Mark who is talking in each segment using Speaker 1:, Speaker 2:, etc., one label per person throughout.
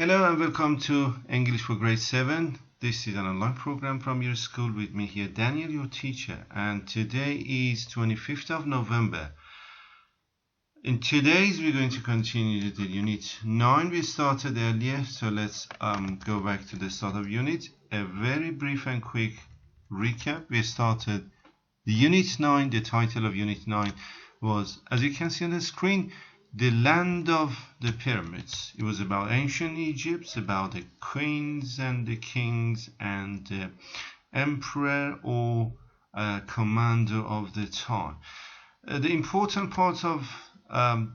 Speaker 1: Hello and welcome to English for Grade 7. This is an online program from your school with me here, Daniel, your teacher. And today is 25th of November. In today's we're going to continue the Unit 9 we started earlier. So let's go back to the start of Unit. A very brief and quick recap. We started the Unit 9. The title of Unit 9 was, as you can see on the screen, The Land of the Pyramids. It was about ancient Egypt, about the queens and the kings and the emperor or commander of the time. The important part of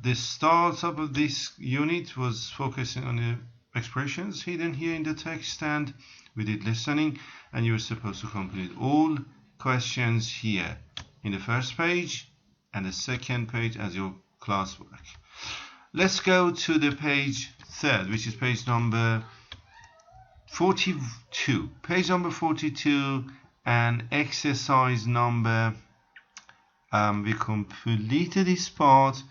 Speaker 1: the startup of this unit was focusing on the expressions hidden here in the text, and we did listening, and you were supposed to complete all questions here in the first page and the second page as your classwork. Let's go to the page 3rd, which is page number 42. Page number 42 and exercise number, we completed this part,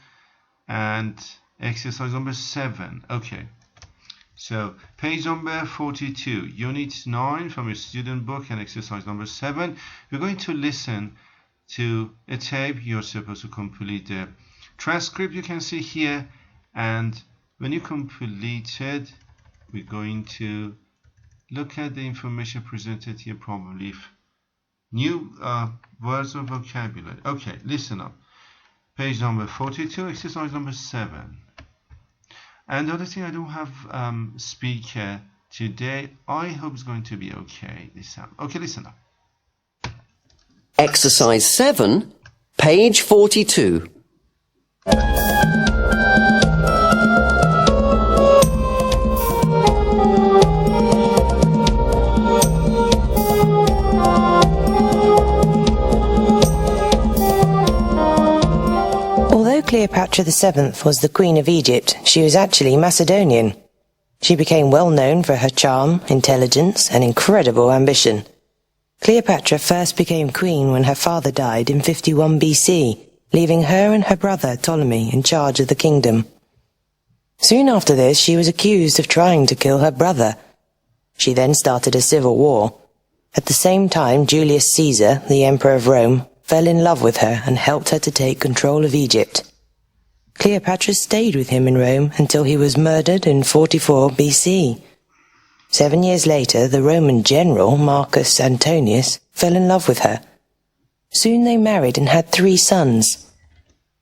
Speaker 1: and exercise number 7. Okay, so page number 42, unit 9 from your student book, and exercise number 7. We're going to listen to a tape. You're supposed to complete the transcript you can see here, and when you complete it, we're going to look at the information presented here, probably new words or vocabulary. Okay, listen up. Page number 42, exercise number 7. And the other thing, I don't have speaker today. I hope it's going to be okay this time. Okay, listen up.
Speaker 2: Exercise 7, page 42.
Speaker 3: Although Cleopatra VII was the Queen of Egypt, she was actually Macedonian. She became well known for her charm, intelligence, and incredible ambition. Cleopatra first became queen when her father died in 51 BC, leaving her and her brother Ptolemy in charge of the kingdom. Soon after this, she was accused of trying to kill her brother. She then started a civil war. At the same time, Julius Caesar, the Emperor of Rome, fell in love with her and helped her to take control of Egypt. Cleopatra stayed with him in Rome until he was murdered in 44 BC. 7 years later, the Roman general, Marcus Antonius, fell in love with her. Soon they married and had 3 sons.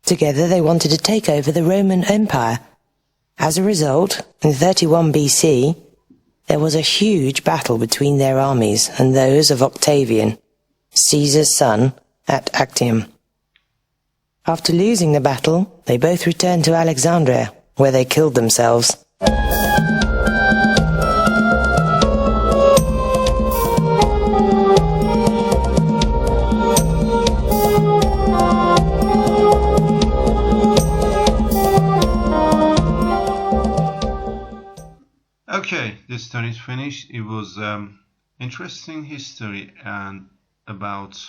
Speaker 3: Together they wanted to take over the Roman Empire. As a result, in 31 BC, there was a huge battle between their armies and those of Octavian, Caesar's son, at Actium. After losing the battle, they both returned to Alexandria, where they killed themselves.
Speaker 1: Okay, this turn is finished. It was interesting history and about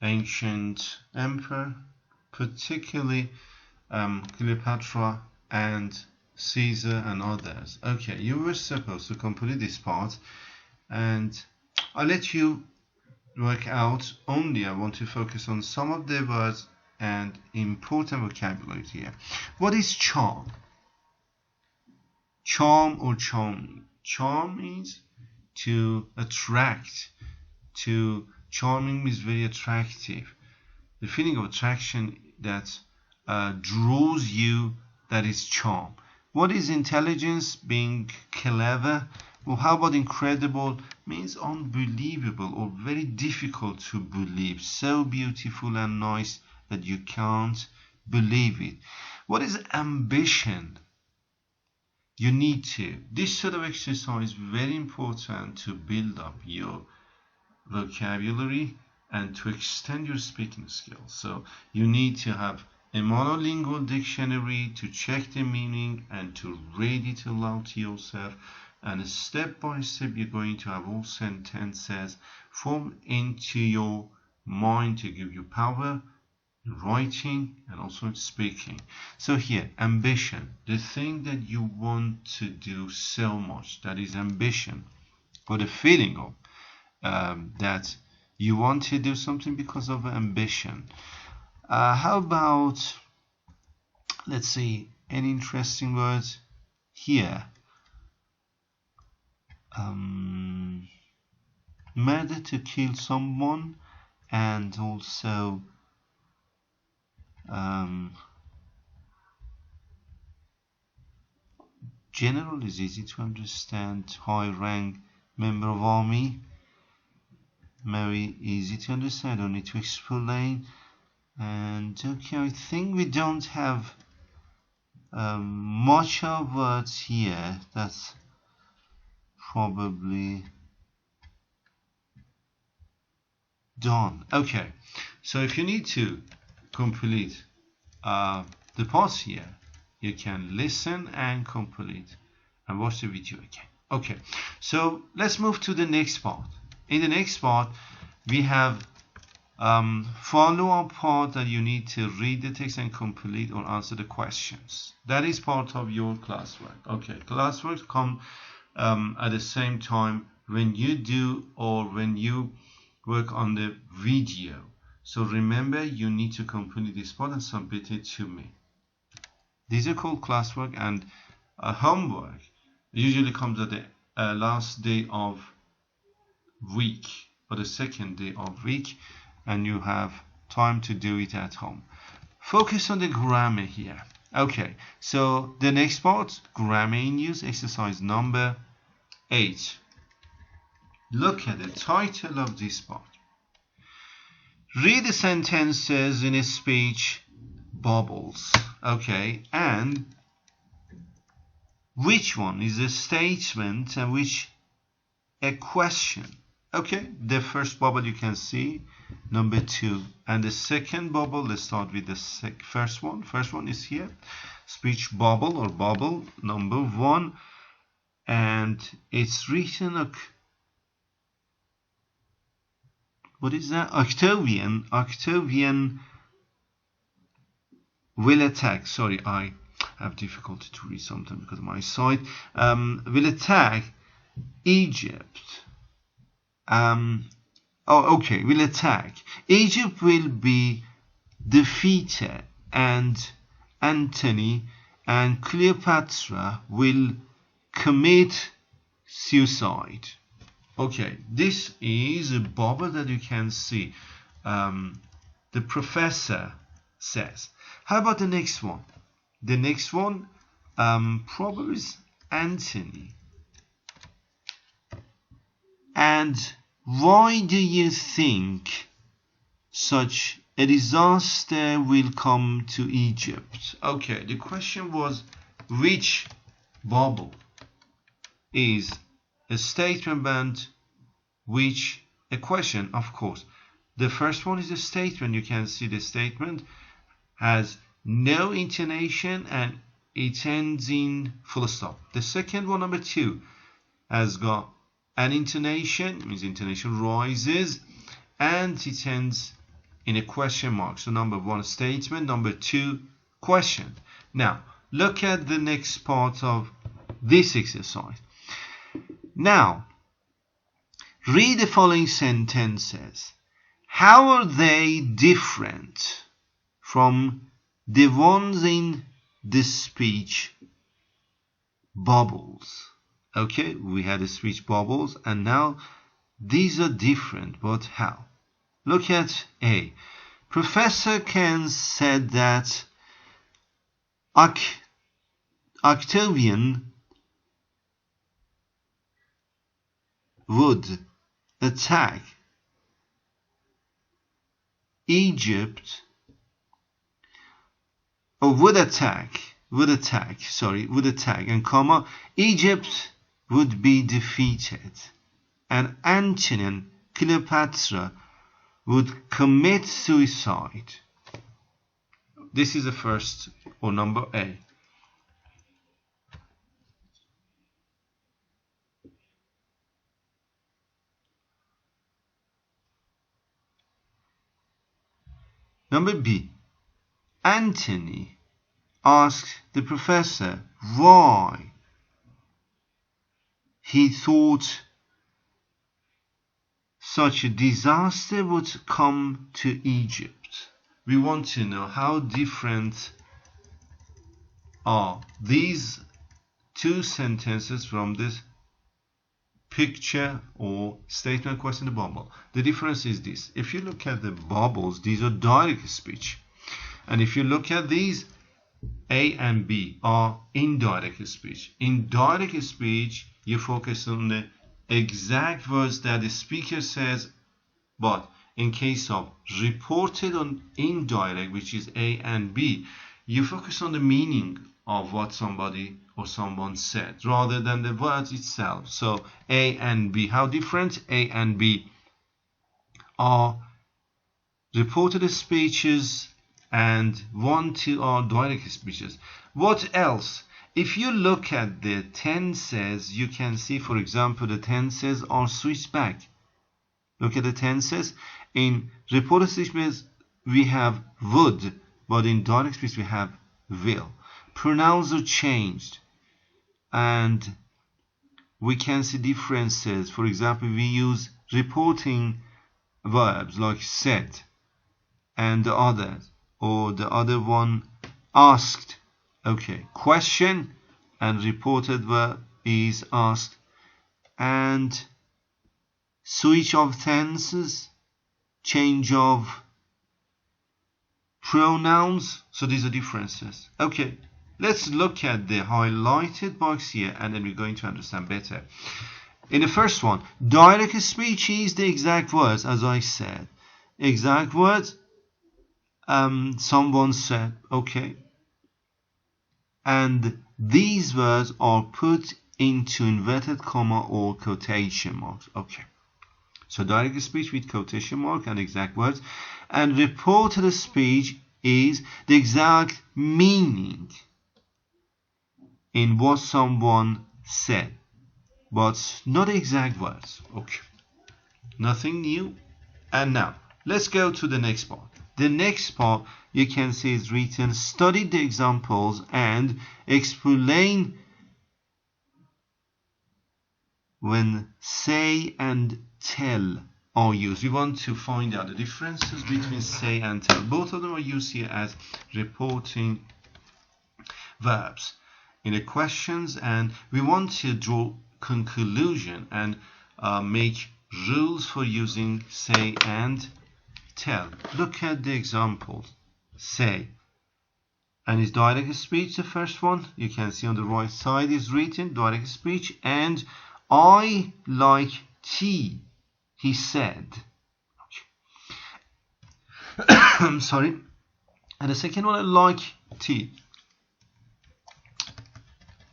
Speaker 1: ancient emperor, particularly Cleopatra and Caesar and others. Okay, you were supposed to complete this part, and I'll let you work out. Only I want to focus on some of the words and important vocabulary here. What is charm? Charm or charming. Charm means to attract. Charming means very attractive. The feeling of attraction that draws you, that is charm. What is intelligence? Being clever. Well, how about incredible? Means unbelievable or very difficult to believe. So beautiful and nice that you can't believe it. What is ambition? You need to. This sort of exercise is very important to build up your vocabulary and to extend your speaking skills. So you need to have a monolingual dictionary to check the meaning and to read it aloud to yourself. And step by step, you're going to have all sentences form into your mind to give you power in writing and also in speaking. So here, ambition, the thing that you want to do so much, that is ambition, or the feeling of that you want to do something because of ambition. How about, let's see, any interesting words here? Murder, to kill someone, and also general is easy to understand. High rank member of army, very easy to understand, don't need to explain. And okay, I think we don't have much of words here. That's probably done. Okay, so if you need to complete the parts here, you can listen and complete and watch the video again. Okay, so let's move to the next part. In the next part, we have follow-up part that you need to read the text and complete or answer the questions. That is part of your classwork. Okay, classwork come at the same time when you do or when you work on the video. So remember, you need to complete this part and submit it to me. These are called classwork, and homework usually comes at the last day of week or the second day of week, and you have time to do it at home. Focus on the grammar here. Okay, so the next part, grammar in use, exercise number 8. Look at the title of this part. Read the sentences in a speech bubbles. Okay, and which one is a statement and which a question? Okay, the first bubble you can see, number 2, and the second bubble, let's start with the first one. First one is here, speech bubble or bubble number 1, and it's written, what is that? Octavian will attack. Sorry, I have difficulty to read sometimes because of my sight. Will attack Egypt. Will attack. Egypt will be defeated, and Antony and Cleopatra will commit suicide. Okay, this is a bubble that you can see. The professor says. How about the next one? The next one probably is Antony. And why do you think such a disaster will come to Egypt? Okay, the question was, which bubble is a statement and which a question? Of course, the first one is a statement. You can see the statement has no intonation and it ends in full stop. The second one, number 2, has got an intonation, means intonation rises, and it ends in a question mark. So number 1, statement, number 2, question. Now, look at the next part of this exercise. Now, read the following sentences. How are they different from the ones in the speech bubbles? Okay, we had the speech bubbles, and now these are different, but how? Look at A. Professor Ken said that Octavian would attack Egypt, or would attack, and comma, Egypt would be defeated, and Antony and Cleopatra would commit suicide. This is the first, or number A. Number B. Anthony asked the professor why he thought such a disaster would come to Egypt. We want to know how different are these two sentences from this picture or statement question in the bubble. The difference is this. If you look at the bubbles, these are direct speech. And if you look at these, A and B are indirect speech. In direct speech, you focus on the exact words that the speaker says, but in case of reported on indirect, which is A and B, you focus on the meaning of what somebody or someone said rather than the words itself. So A and B, how different? A and B are reported speeches and 1, 2 are direct speeches. What else? If you look at the tenses, you can see, for example, the tenses are switched back. Look at the tenses. In reported speeches, we have would, but in direct speech, we have will. Pronouns are changed, and we can see differences. For example, we use reporting verbs like said and the others, or the other one asked. Okay, question and reported verb is asked, and switch of tenses, change of pronouns. So these are differences. Okay, let's look at the highlighted box here, and then we're going to understand better. In the first one, direct speech is the exact words, as I said. Exact words, someone said, okay. And these words are put into inverted comma or quotation marks. Okay. So direct speech with quotation mark and exact words. And reported speech is the exact meaning in what someone said, but not exact words. Okay. Nothing new. And now, let's go to the next part. The next part, you can see is written, study the examples and explain when say and tell are used. We want to find out the differences between say and tell. Both of them are used here as reporting verbs in the questions, and we want to draw conclusion and make rules for using say and tell. Look at the examples. Say, and it's direct speech. The first one you can see on the right side is written direct speech. And I like tea, he said. I'm sorry. And the second one, I like tea.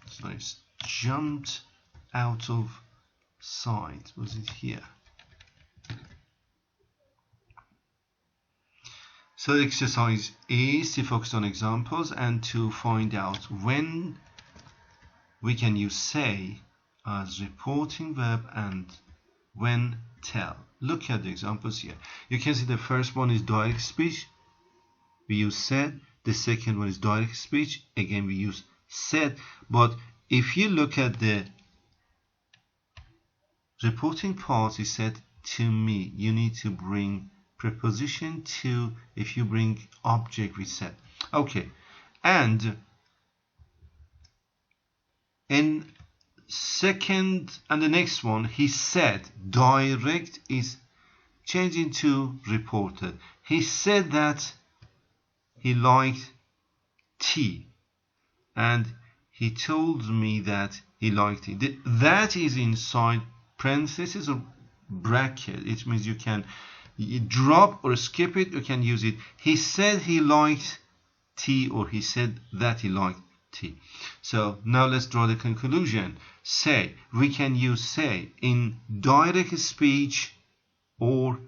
Speaker 1: So it's jumped out of sight. Was it here? So the exercise is to focus on examples and to find out when we can use say as reporting verb and when tell. Look at the examples here. You can see the first one is direct speech. We use said. The second one is direct speech. Again, we use said. But if you look at the reporting part, it said to me. You need to bring preposition to if you bring object with said. Okay, and in second and the next one, he said direct is changing to reported. He said that he liked tea, and he told me that he liked it. That is inside parenthesis or bracket. It means you can drop or skip it. You can use it. He said he liked tea, or he said that he liked tea. So now let's draw the conclusion. Say, we can use say in direct speech or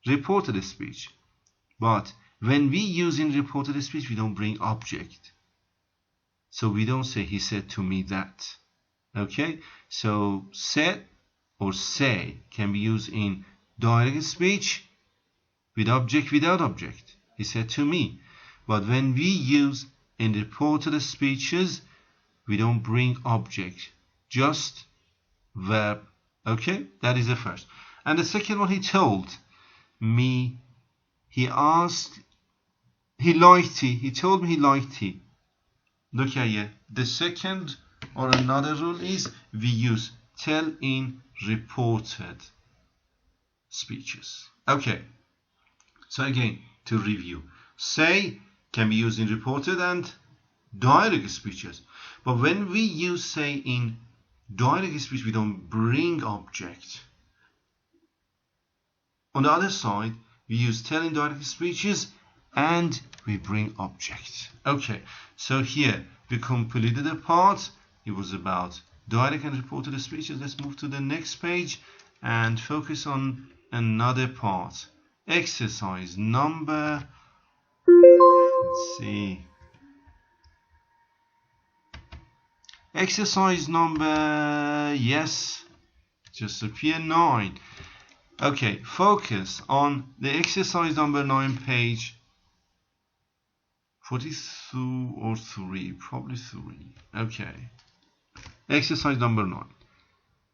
Speaker 1: reported speech, but when we use in reported speech, we don't bring object. So we don't say he said to me that. Okay, so said or say can be used in direct speech with object, without object. He said to me. But when we use in reported speeches, we don't bring object, just verb. Okay, that is the first. And the second one, he told me, he asked, he liked it, he told me he liked it. Look at here. The second or another rule is we use tell in reported speeches. Okay, so again, to review, say can be used in reported and direct speeches. But when we use say in direct speech, we don't bring object. On the other side, we use tell in direct speeches and we bring object. Okay, so here we completed the part. It was about direct and reported speeches. Let's move to the next page and focus on another part. Exercise number, let's see. Exercise number, yes, just appear 9. Okay, focus on the exercise number 9, page 42 or 3, probably 3. Okay, exercise number 9.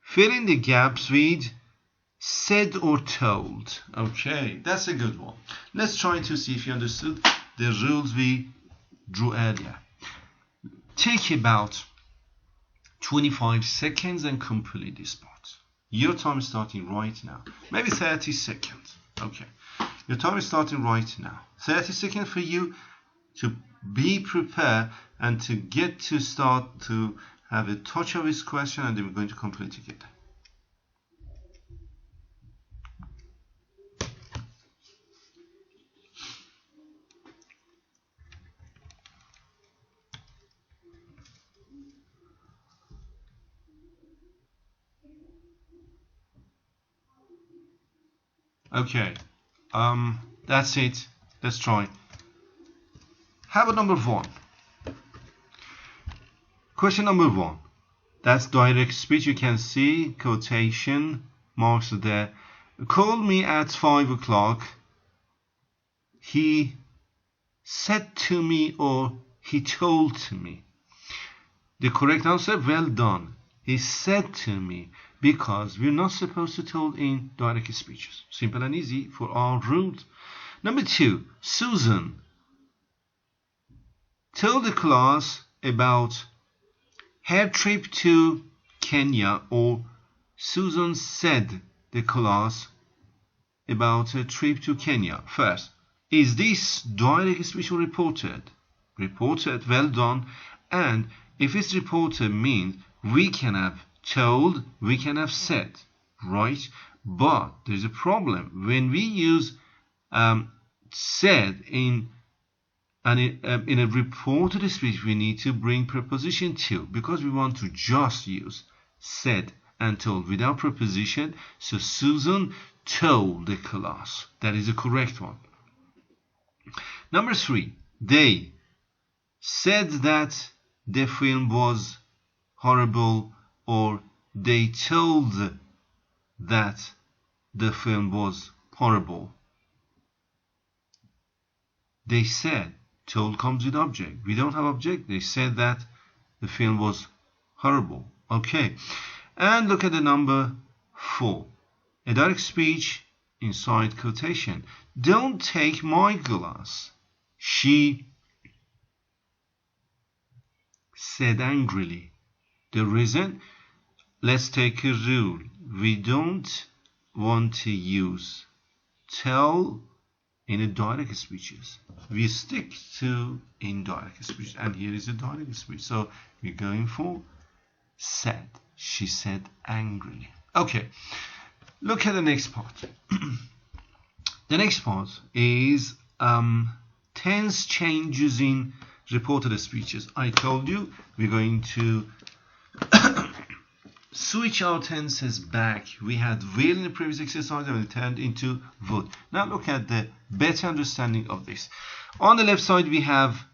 Speaker 1: Fill in the gaps with said or told. Okay, that's a good one. Let's try to see if you understood the rules we drew earlier. Take about 25 seconds and complete this part. Your time is starting right now. Maybe 30 seconds. Okay, your time is starting right now. 30 seconds for you to be prepared and to get to start to have a touch of this question, and then we're going to complete together. Okay, that's it. Let's try. How about number 1? Question number 1. That's direct speech. You can see quotation marks there. Call me at 5 o'clock. He said to me, or he told to me. The correct answer, well done. He said to me, because we're not supposed to tell in direct speeches. Simple and easy for our rules. Number 2, Susan told the class about her trip to Kenya, or Susan said the class about her trip to Kenya. First, is this direct speech or reported? Reported, well done. And if it's reported, means we can have told, we can have said, right? But there's a problem. When we use said in a reported speech, we need to bring preposition to, because we want to just use said and told without preposition. So Susan told the class. That is the correct one. Number 3, they said that the film was horrible, or they told that the film was horrible. They said, told comes with object. We don't have object. They said that the film was horrible. Okay, and look at the number 4. A direct speech inside quotation. Don't take my glass, she said angrily. The reason? Let's take a rule. We don't want to use tell in a direct speeches. We stick to indirect speech, and here is a direct speech. So we're going for said. She said angrily. Okay, look at the next part. The next part is tense changes in reported speeches. I told you we're going to switch our tenses back. We had will in the previous exercise and it turned into would. Now look at the better understanding of this. On the left side we have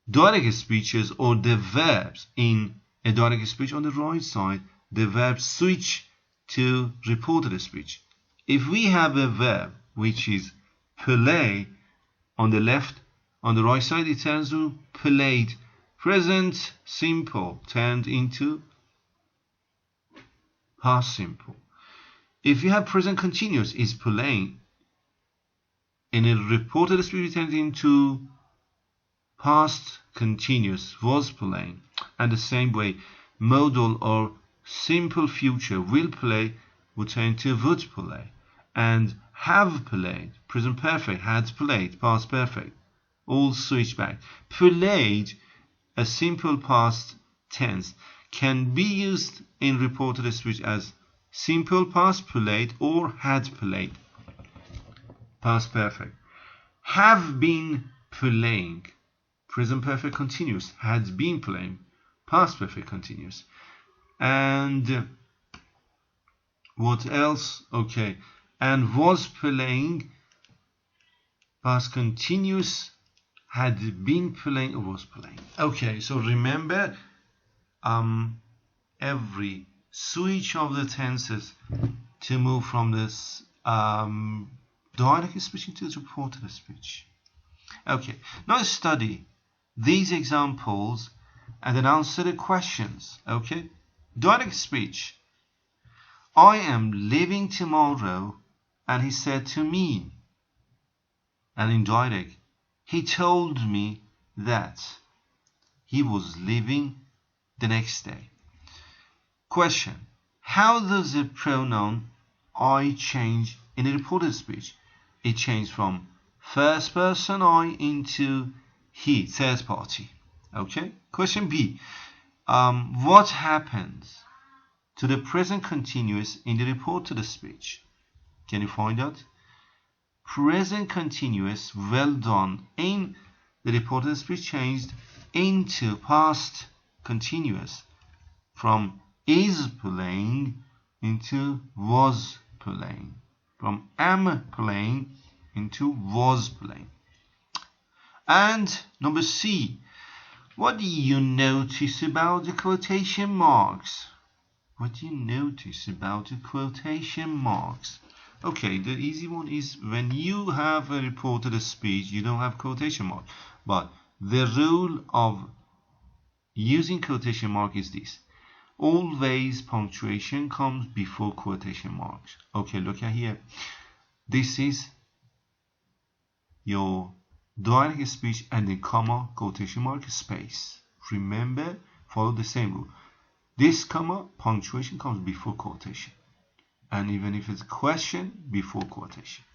Speaker 1: direct speeches, or the verbs in a direct speech. On the right side the verbs switch to reported speech. If we have a verb which is play on the left, On the right side, it turns to played. Present simple turned into past simple. If you have present continuous, is playing. In a reported speech, it turns into past continuous, was playing. And the same way, modal or simple future, will play, would turn to would play. And have played, present perfect, had played, past perfect, all switch back. Played, a simple past tense, can be used in reported speech as simple past played or had played, past perfect. Have been playing, present perfect continuous, had been playing, past perfect continuous. And what else? Okay, and was playing, past continuous, had been playing or was playing. Okay, so remember every switch of the tenses to move from this direct speech into the reported speech. Okay, now study these examples and then answer the questions. Okay, direct speech. I am leaving tomorrow, and he said to me. And indirect, he told me that he was leaving the next day. Question: how does the pronoun I change in a reported speech? It changed from first person I into he, third party. Okay. Question B: what happens to the present continuous in the reported speech? Can you find out? Present continuous, well done, in the reported speech changed into past continuous, from is playing into was playing, from am playing into was playing. And number C, what do you notice about the quotation marks? What do you notice about the quotation marks? Okay, the easy one is when you have a reported speech, you don't have quotation mark. But the rule of using quotation mark is this: always punctuation comes before quotation marks. Okay, look at here. This is your direct speech and then comma, quotation mark, space. Remember, follow the same rule. This comma, punctuation comes before quotation. And even if it's a question, before quotation.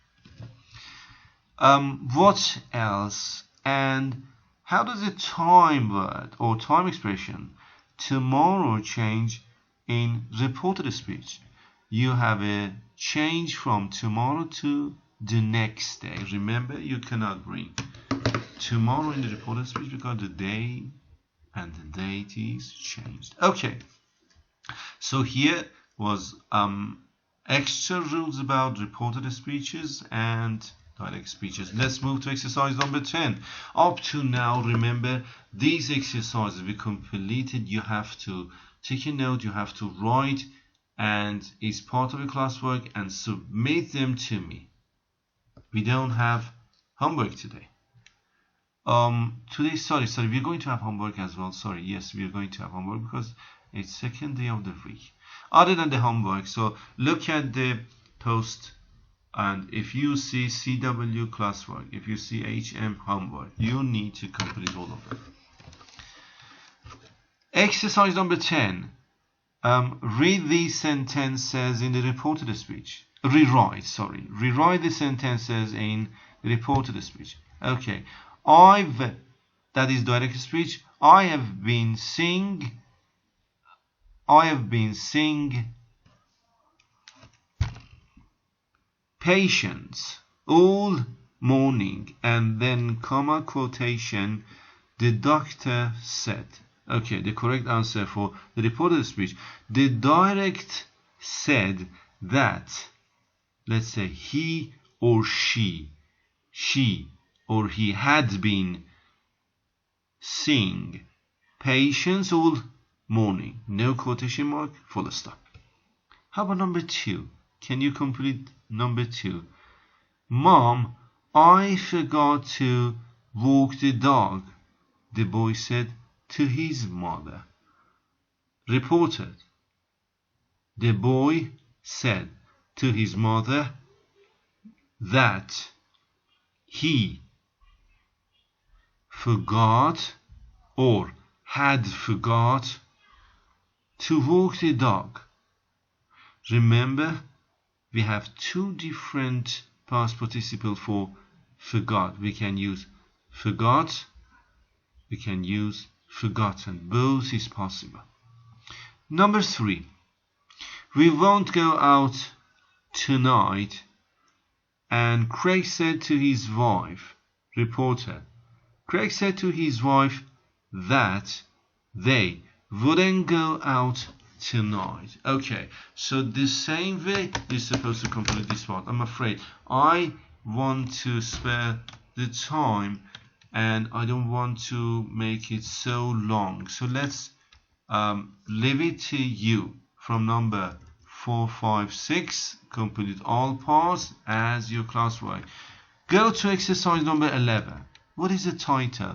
Speaker 1: What else? And how does the time word or time expression tomorrow change in reported speech? You have a change from tomorrow to the next day. Remember, you cannot bring tomorrow in the reported speech because the day and the date is changed. Okay, so here was extra rules about reported speeches and direct speeches. Let's move to exercise number 10. Up to now, remember, these exercises we completed, you have to take a note, you have to write, and it's part of your classwork, and submit them to me. We don't have homework today. Today, sorry, we're going to have homework as well. Sorry, yes, we're going to have homework because it's second day of the week. Other than the homework, so look at the post, and if you see CW classwork, if you see HM homework, you need to complete all of them. Exercise number 10. Read these sentences in the reported speech. Rewrite the sentences in the reported speech. Okay. That is direct speech. I have been seeing patients all morning, and then comma, quotation, the doctor said. Okay, the correct answer for the reported speech. The direct said that, let's say he or she or he had been seeing patients all morning. No quotation mark, full stop. How about number 2? Can you complete number 2? Mom, I forgot to walk the dog? The boy said to his mother. Reported. The boy said to his mother that he forgot or had forgot to walk the dog. Remember, we have two different past participle for forgot. We can use forgot, we can use forgotten. Both is possible. Number 3. We won't go out tonight. And Craig said to his wife, reporter, Craig said to his wife that they wouldn't go out tonight. Okay, so the same way you're supposed to complete this part. I'm afraid I want to spare the time and I don't want to make it so long. So let's leave it to you from number 4, 5, 6. Complete all parts as your classwork. Go to exercise number 11. What is the title?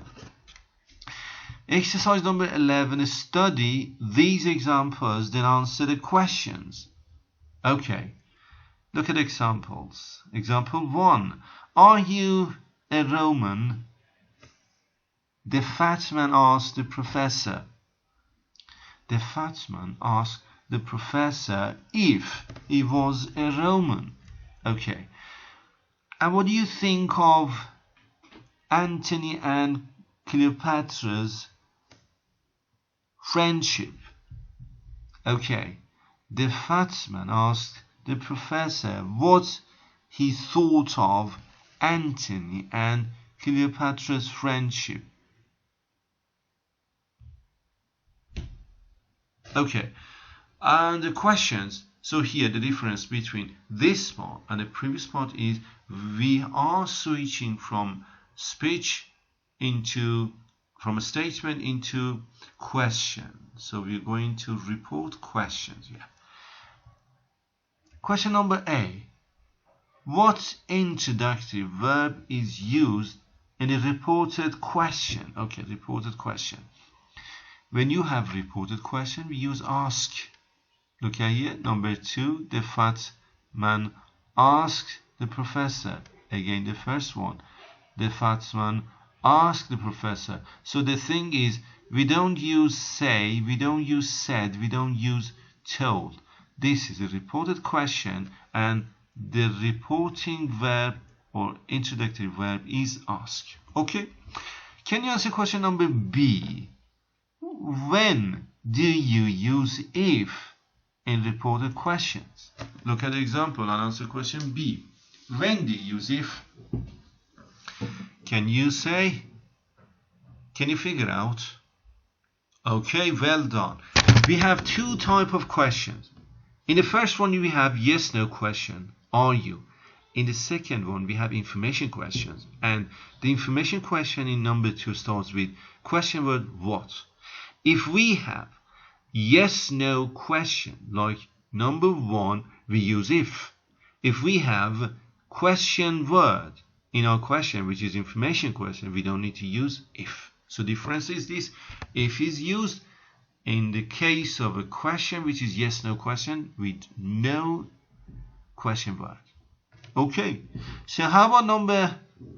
Speaker 1: Exercise number 11. Study these examples, then answer the questions. Okay, look at examples. Example 1. Are you a Roman? The fat man asked the professor. The fat man asked the professor if he was a Roman. Okay. And what do you think of Antony and Cleopatra's friendship? Okay. The fat man asked the professor what he thought of Antony and Cleopatra's friendship. Okay. And the questions, so here the difference between this part and the previous part is we are switching from speech from a statement into question. So we're going to report questions here. Question number A. What introductive verb is used in a reported question? Okay, reported question. When you have reported question, we use ask. Look at here, number 2, the fat man asked the professor. Again, the first one, the fat man asked the professor. So the thing is, we don't use say, we don't use said, we don't use told. This is a reported question and the reporting verb or introductory verb is ask. Okay, can you answer question number B? When do you use if in reported questions? Look at the example and answer question B. When do you use if? Can you say? Can you figure out? Okay, well done. We have two types of questions. In the first one we have yes no question, are you? In the second one we have information questions, and the information question in number 2 starts with question word what. If we have yes no question like number 1, we use if. If we have question word in our question, which is information question, we don't need to use if. So difference is this: if is used in the case of a question which is yes no question with no question word. Okay, so how about number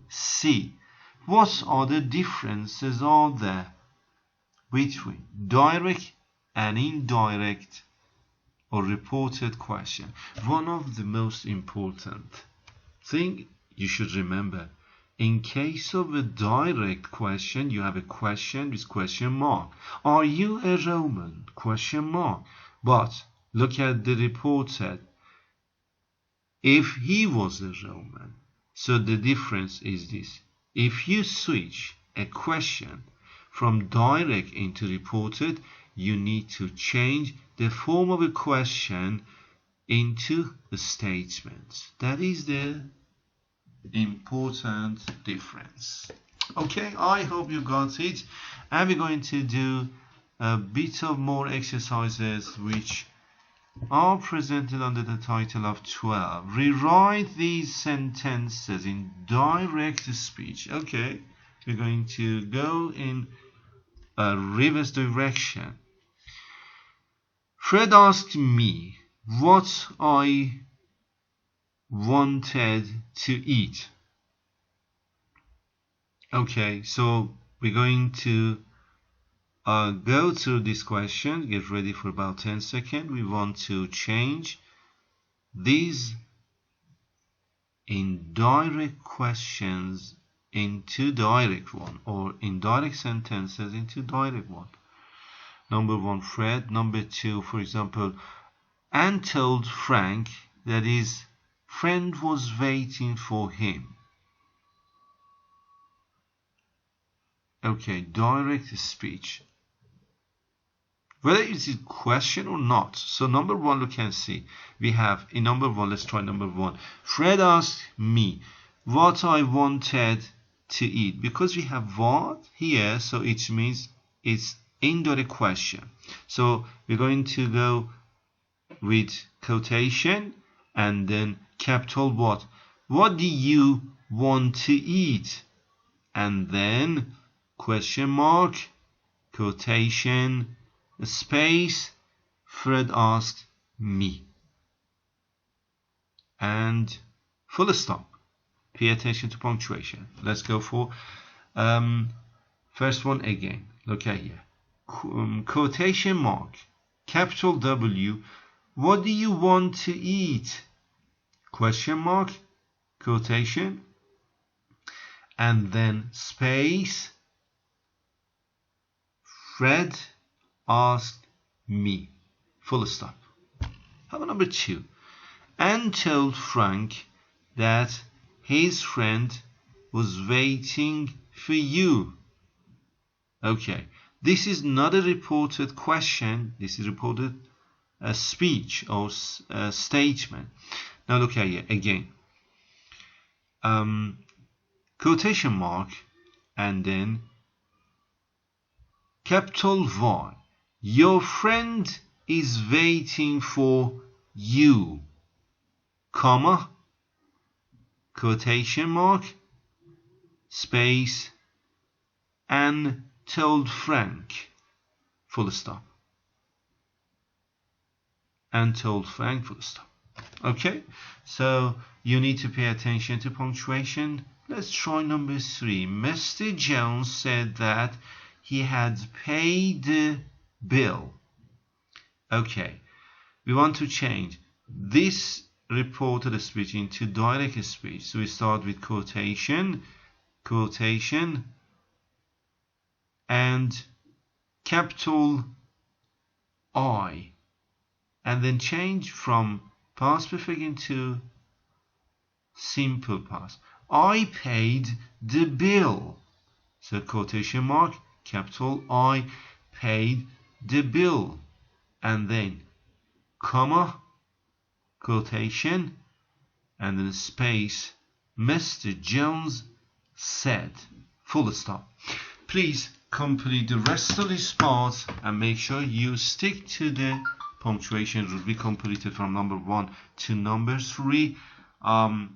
Speaker 1: C? What are the differences are there between direct and indirect or reported question? One of the most important thing you should remember, in case of a direct question, you have a question with question mark. Are you a Roman? Question mark. But look at the reported. If he was a Roman. So the difference is this: if you switch a question from direct into reported, you need to change the form of a question into a statement. That is the important difference. Okay, I hope you got it, and we're going to do a bit of more exercises which are presented under the title of 12. Rewrite these sentences in direct speech. Okay, we're going to go in a reverse direction. Fred asked me what I wanted to eat. Okay, so we're going to go through this question. Get ready for about 10 seconds. We want to change these indirect questions into direct one, or indirect sentences into direct one. Number one, Fred. Number two, for example, Anne told Frank that his friend was waiting for him. Okay, direct speech. Whether it's a question or not. So number one, you can see we have in number one, let's try number one. Fred asked me what I wanted to eat. Because we have what here, so it means it's indirect question. So we're going to go with quotation and then capital what? What do you want to eat? And then question mark, quotation, space, Fred asked me. And full stop. Pay attention to punctuation. Let's go for first one again. Look at here. Quotation mark, capital W, what do you want to eat? Question mark, quotation, and then space, Fred asked me. Full stop. How about number two? Anne told Frank that his friend was waiting for you. Okay, this is not a reported question. This is reported a speech or a statement. Now look at here again. Quotation mark and then capital Y. Your friend is waiting for you, comma, quotation mark, space, and told Frank, full stop. And told Frank, full stop. Okay, so you need to pay attention to punctuation. Let's try number three. Mr. Jones said that he had paid the bill. Okay, we want to change this reported speech into direct speech. So we start with quotation, quotation, and capital I, and then change from past perfect into simple past. I paid the bill. So quotation mark, capital I, paid the bill, and then comma, quotation, and then space, Mr. Jones said, full stop. Please complete the rest of this part and make sure you stick to the punctuation rule. We completed from number 1 to number 3. I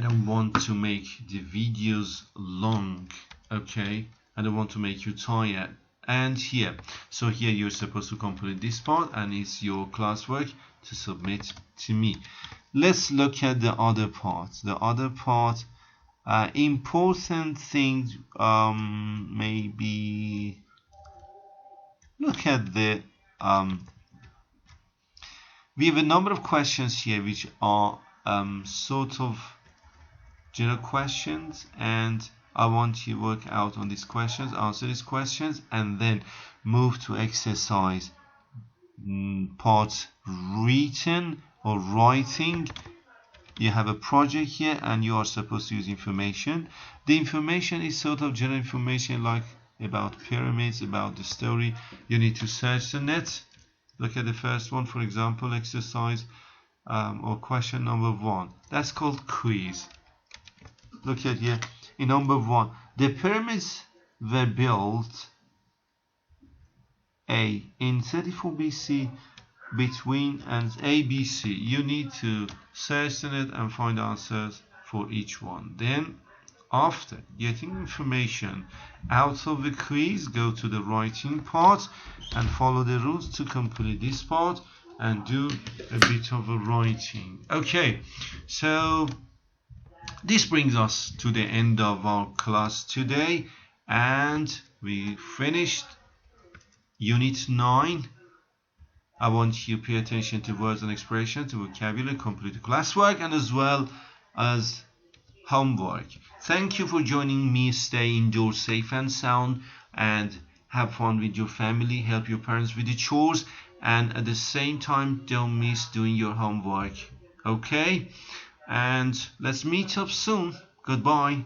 Speaker 1: don't want to make the videos long, okay? I don't want to make you tired. And here, so here you're supposed to complete this part, and it's your classwork to submit to me. Let's look at the other part. The other part, important things, maybe look at the we have a number of questions here which are sort of general questions, and I want you to work out on these questions, answer these questions, and then move to exercise part written or writing. You have a project here and you are supposed to use information. The information is sort of general information like about pyramids, about the story. You need to search the net. Look at the first one, for example, exercise or question number 1. That's called quiz. Look at here. In number 1, the pyramids were built in 34 BC between and ABC. You need to search the net and find answers for each one. Then After getting information out of the quiz, go to the writing part and follow the rules to complete this part and do a bit of a writing. Okay, so this brings us to the end of our class today, and we finished Unit 9. I want you to pay attention to words and expressions, to vocabulary, complete the classwork, and as well as homework. Thank you for joining me. Stay indoors safe and sound, and have fun with your family. Help your parents with the chores, and at the same time don't miss doing your homework. Okay, and let's meet up soon. Goodbye.